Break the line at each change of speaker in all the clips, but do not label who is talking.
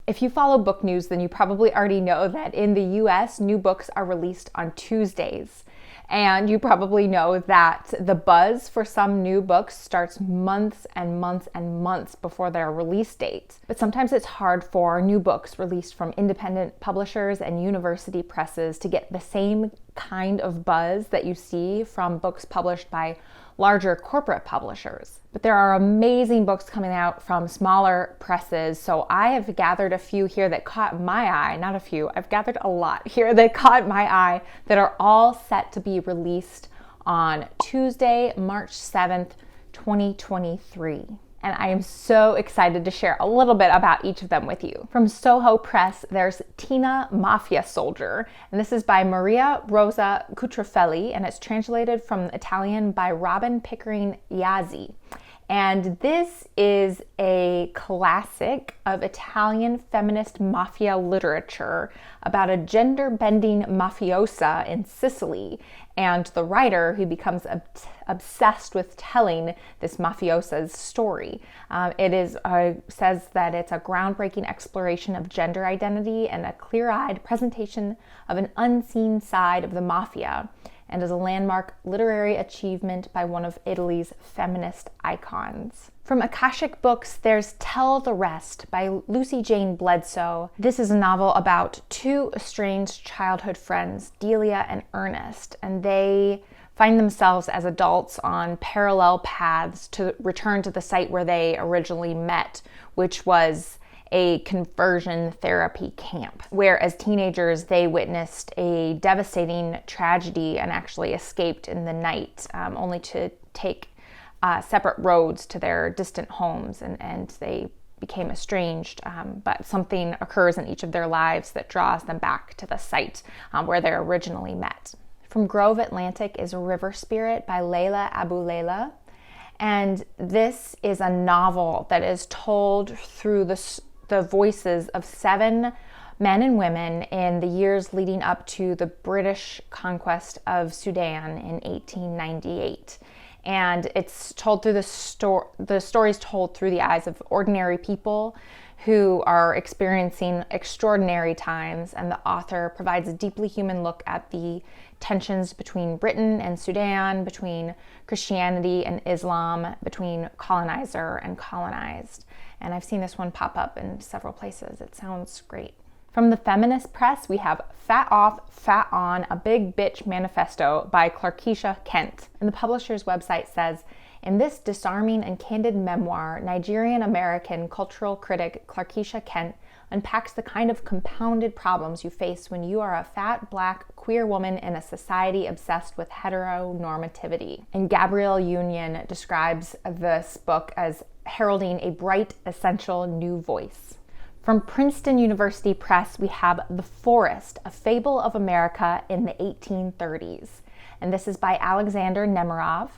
If you follow book news, then you probably already know that in the US, new books are released on Tuesdays. And you probably know that the buzz for some new books starts months and months and months before their release date. But sometimes it's hard for new books released from independent publishers and university presses to get the same kind of buzz that you see from books published by larger corporate publishers. But there are amazing books coming out from smaller presses, so I have gathered a few here that caught my eye, not a few, I've gathered a lot here that caught my eye that are all set to be released on Tuesday, March 7th, 2023. And I am so excited to share a little bit about each of them with you. From Soho Press, there's Tina Mafia Soldier, and this is by Maria Rosa Cutruffelli, and it's translated from Italian by Robin Pickering Yazzie. And this is a classic of Italian feminist mafia literature about a gender-bending mafiosa in Sicily and the writer who becomes obsessed with telling this mafiosa's story. It says that it's a groundbreaking exploration of gender identity and a clear-eyed presentation of an unseen side of the mafia, and is a landmark literary achievement by one of Italy's feminist icons. From Akashic Books, there's Tell the Rest by Lucy Jane Bledsoe. This is a novel about two estranged childhood friends, Delia and Ernest, and they find themselves as adults on parallel paths to return to the site where they originally met, which was a conversion therapy camp, where as teenagers they witnessed a devastating tragedy and actually escaped in the night, only to take separate roads to their distant homes, and they became estranged, but something occurs in each of their lives that draws them back to the site where they originally met. From Grove Atlantic is River Spirit by Layla Abu Layla, and this is a novel that is told through the voices of 7 men and women in the years leading up to the British conquest of Sudan in 1898. And it's told through the story is told through the eyes of ordinary people who are experiencing extraordinary times, and the author provides a deeply human look at the tensions between Britain and Sudan, between Christianity and Islam, between colonizer and colonized. And I've seen this one pop up in several places. It sounds great. From the Feminist Press, we have Fat Off, Fat On, A Big Bitch Manifesto by Clarkeisha Kent. And the publisher's website says, in this disarming and candid memoir, Nigerian-American cultural critic Clarkeisha Kent unpacks the kind of compounded problems you face when you are a fat, black, queer woman in a society obsessed with heteronormativity. And Gabrielle Union describes this book as heralding a bright, essential new voice. From Princeton University Press, we have The Forest, A Fable of America in the 1830s. And this is by Alexander Nemerov.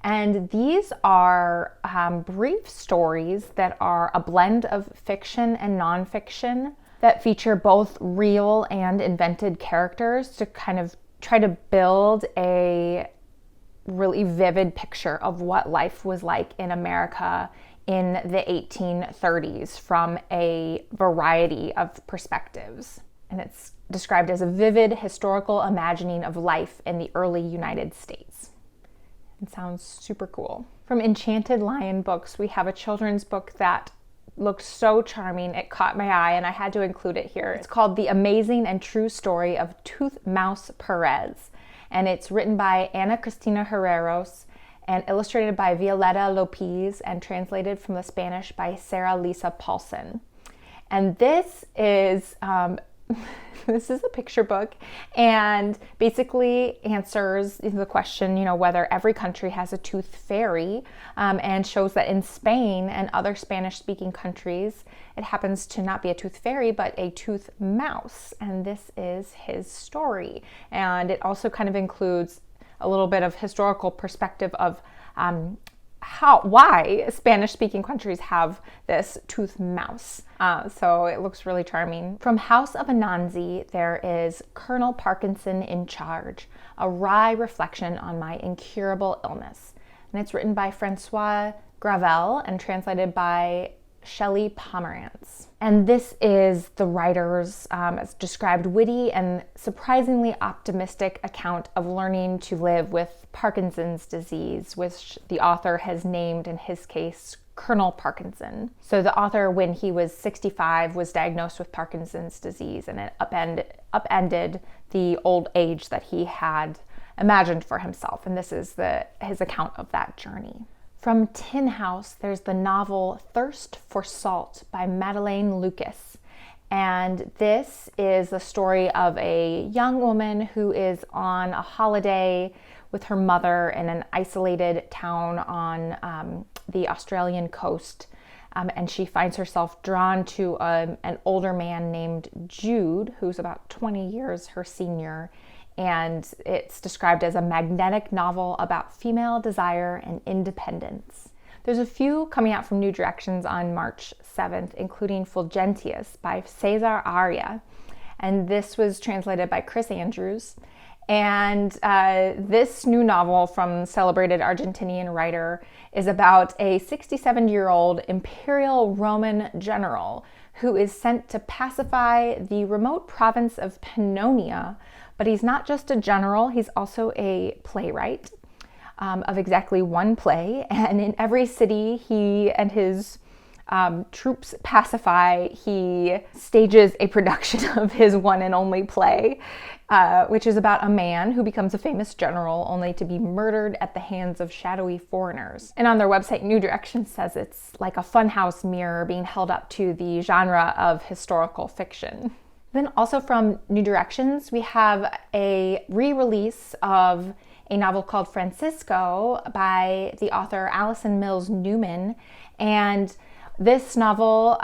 And these are brief stories that are a blend of fiction and nonfiction that feature both real and invented characters to kind of try to build a really vivid picture of what life was like in America in the 1830s from a variety of perspectives. And it's described as a vivid historical imagining of life in the early United States. It sounds super cool. From Enchanted Lion Books, we have a children's book that looked so charming. It caught my eye and I had to include it here. It's called The Amazing and True Story of Tooth Mouse Perez. And it's written by Ana Cristina Herreros and illustrated by Violeta Lopez and translated from the Spanish by Sarah Lisa Paulson. And this is this is a picture book and basically answers the question, whether every country has a tooth fairy, and shows that in Spain and other Spanish-speaking countries, it happens to not be a tooth fairy, but a tooth mouse. And this is his story. And it also kind of includes a little bit of historical perspective of why Spanish-speaking countries have this tooth mouse. So it looks really charming. From House of Anansi, there is Colonel Parkinson in Charge, a wry reflection on my incurable illness. And it's written by Francois Gravel and translated by Shelley Pomerantz. And this is the writer's described witty and surprisingly optimistic account of learning to live with Parkinson's disease, which the author has named, in his case, Colonel Parkinson. So the author, when he was 65, was diagnosed with Parkinson's disease, and it upended the old age that he had imagined for himself. And this is his account of that journey. From Tin House, there's the novel Thirst for Salt by Madeleine Lucas. And this is the story of a young woman who is on a holiday with her mother in an isolated town on the Australian coast. And she finds herself drawn to an older man named Jude, who's about 20 years her senior. And it's described as a magnetic novel about female desire and independence. There's a few coming out from New Directions on March 7th, including Fulgentius by Cesar Aria. And this was translated by Chris Andrews. And this new novel from celebrated Argentinian writer is about a 67-year-old imperial Roman general who is sent to pacify the remote province of Pannonia. But he's not just a general, he's also a playwright of exactly one play. And in every city he and his troops pacify, he stages a production of his one and only play, which is about a man who becomes a famous general only to be murdered at the hands of shadowy foreigners. And on their website, New Directions says it's like a funhouse mirror being held up to the genre of historical fiction. Then also from New Directions, we have a re-release of a novel called Francisco by the author Allison Mills Newman. And this novel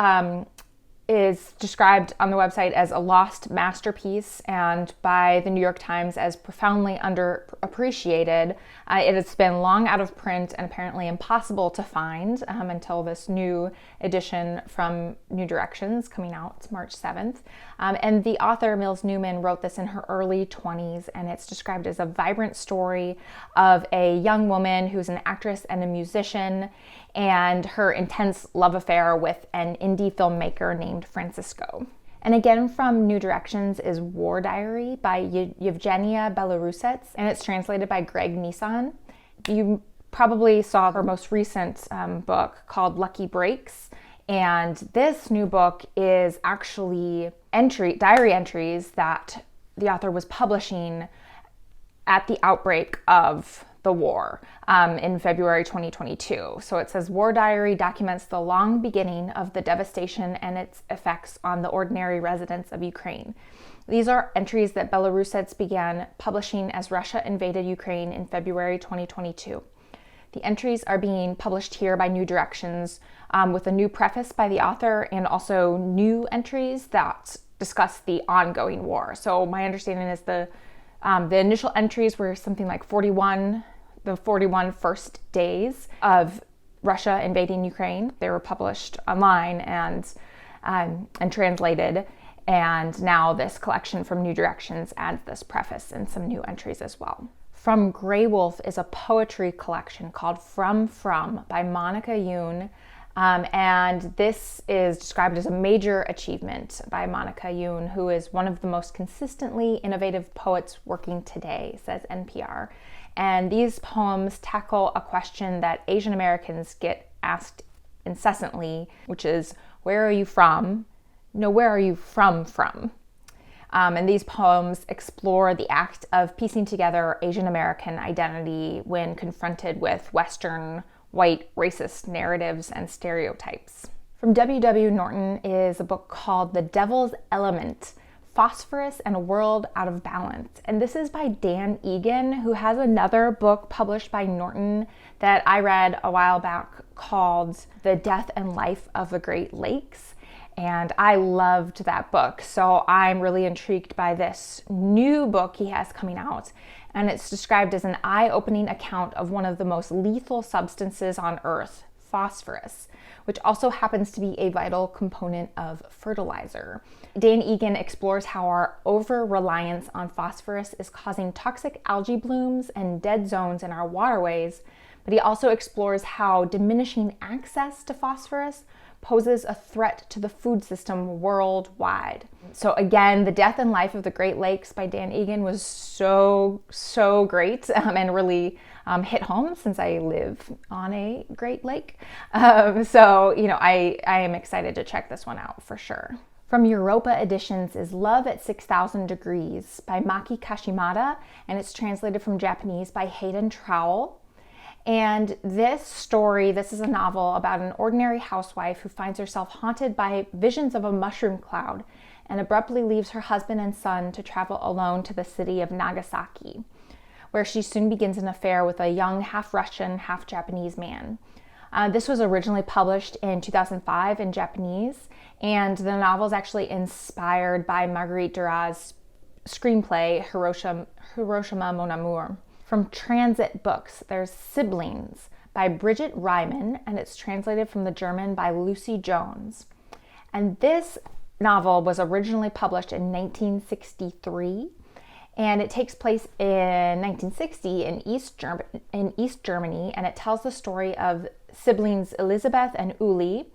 is described on the website as a lost masterpiece and by the New York Times as profoundly underappreciated. It has been long out of print and apparently impossible to find until this new edition from New Directions coming out March 7th. And the author, Mills Newman, wrote this in her early 20s, and it's described as a vibrant story of a young woman who's an actress and a musician, and her intense love affair with an indie filmmaker named Francisco. And again from New Directions is War Diary by Yevgenia Belarusets, and it's translated by Greg Nissan. You probably saw her most recent book called Lucky Breaks, and this new book is actually diary entries that the author was publishing at the outbreak of the war in February 2022. So it says, War Diary documents the long beginning of the devastation and its effects on the ordinary residents of Ukraine. These are entries that Belarusets began publishing as Russia invaded Ukraine in February 2022. The entries are being published here by New Directions with a new preface by the author and also new entries that discuss the ongoing war. So my understanding is the initial entries were something like the 41 first days of Russia invading Ukraine. They were published online and translated. And now this collection from New Directions adds this preface and some new entries as well. From Graywolf is a poetry collection called From by Monica Yoon. And this is described as a major achievement by Monica Yoon, who is one of the most consistently innovative poets working today, says NPR. And these poems tackle a question that Asian Americans get asked incessantly, which is, where are you from? No, where are you from? And these poems explore the act of piecing together Asian American identity when confronted with Western white racist narratives and stereotypes. From W.W. Norton is a book called The Devil's Element, Phosphorus and a World Out of Balance. And this is by Dan Egan, who has another book published by Norton that I read a while back called The Death and Life of the Great Lakes. And I loved that book. So I'm really intrigued by this new book he has coming out. And it's described as an eye-opening account of one of the most lethal substances on Earth, phosphorus, which also happens to be a vital component of fertilizer. Dan Egan explores how our over-reliance on phosphorus is causing toxic algae blooms and dead zones in our waterways, but he also explores how diminishing access to phosphorus poses a threat to the food system worldwide. So again, The Death and Life of the Great Lakes by Dan Egan was so great and really hit home since I live on a Great Lake. So, you know, I am excited to check this one out for sure. From Europa Editions is Love at 6,000 Degrees by Maki Kashimada, and it's translated from Japanese by Hayden Trowell. And this is a novel about an ordinary housewife who finds herself haunted by visions of a mushroom cloud and abruptly leaves her husband and son to travel alone to the city of Nagasaki, where she soon begins an affair with a young half-Russian, half-Japanese man. This was originally published in 2005 in Japanese, and the novel is actually inspired by Marguerite Duras' screenplay, Hiroshima Mon Amour. From Transit Books, there's Siblings by Bridget Ryman, and it's translated from the German by Lucy Jones. And this novel was originally published in 1963, and it takes place in 1960 in East Germany, and it tells the story of siblings Elizabeth and Uli.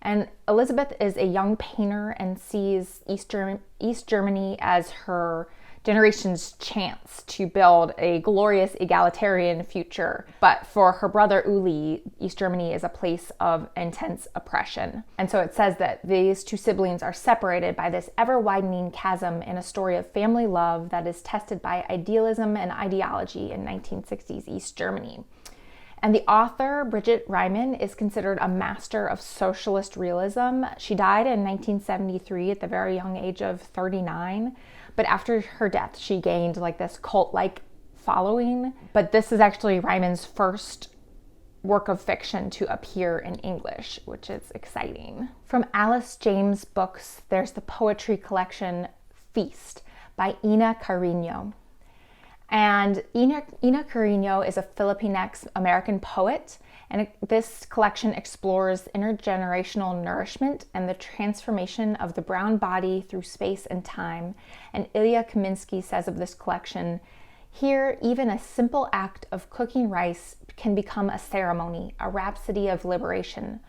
And Elizabeth is a young painter and sees East Germany as her generation's chance to build a glorious egalitarian future. But for her brother Uli, East Germany is a place of intense oppression. And so it says that these two siblings are separated by this ever-widening chasm in a story of family love that is tested by idealism and ideology in 1960s East Germany. And the author, Bridget Ryman, is considered a master of socialist realism. She died in 1973 at the very young age of 39. But after her death, she gained like this cult-like following. But this is actually Ryman's first work of fiction to appear in English, which is exciting. From Alice James Books, there's the poetry collection Feast by Ina Carino. And Ina Carino is a Filipinx-American poet, and this collection explores intergenerational nourishment and the transformation of the brown body through space and time. And Ilya Kaminsky says of this collection, "Here, even a simple act of cooking rice can become a ceremony, a rhapsody of liberation.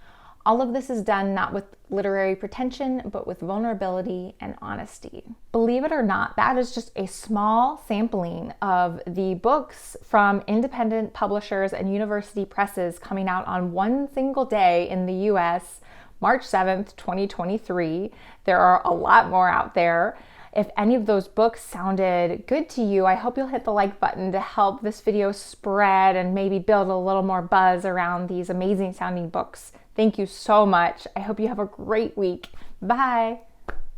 All of this is done not with literary pretension, but with vulnerability and honesty." Believe it or not, that is just a small sampling of the books from independent publishers and university presses coming out on one single day in the US, March 7th, 2023. There are a lot more out there. If any of those books sounded good to you, I hope you'll hit the like button to help this video spread and maybe build a little more buzz around these amazing sounding books. Thank you so much. I hope you have a great week. Bye.